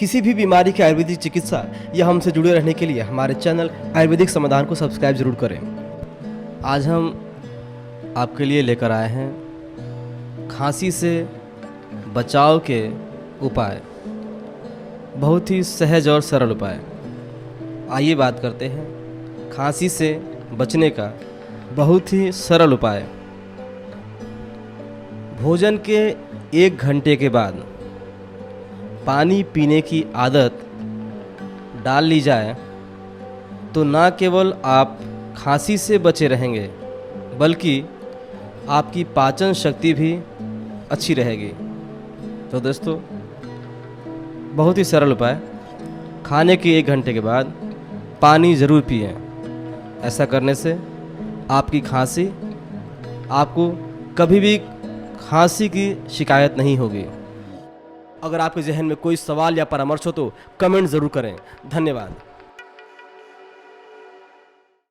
किसी भी बीमारी की आयुर्वेदिक चिकित्सा या हमसे जुड़े रहने के लिए हमारे चैनल आयुर्वेदिक समाधान को सब्सक्राइब जरूर करें। आज हम आपके लिए लेकर आए हैं खांसी से बचाव के उपाय, बहुत ही सहज और सरल उपाय। आइए बात करते हैं खांसी से बचने का बहुत ही सरल उपाय। भोजन के 1 घंटे के बाद पानी पीने की आदत डाल ली जाए तो ना केवल आप खांसी से बचे रहेंगे बल्कि आपकी पाचन शक्ति भी अच्छी रहेगी। तो दोस्तों, बहुत ही सरल उपाय, खाने के 1 घंटे के बाद पानी ज़रूर पिएं। ऐसा करने से आपकी खांसी, आपको कभी भी खांसी की शिकायत नहीं होगी। अगर आपके जहन में कोई सवाल या परामर्श हो तो कमेंट ज़रूर करें। धन्यवाद।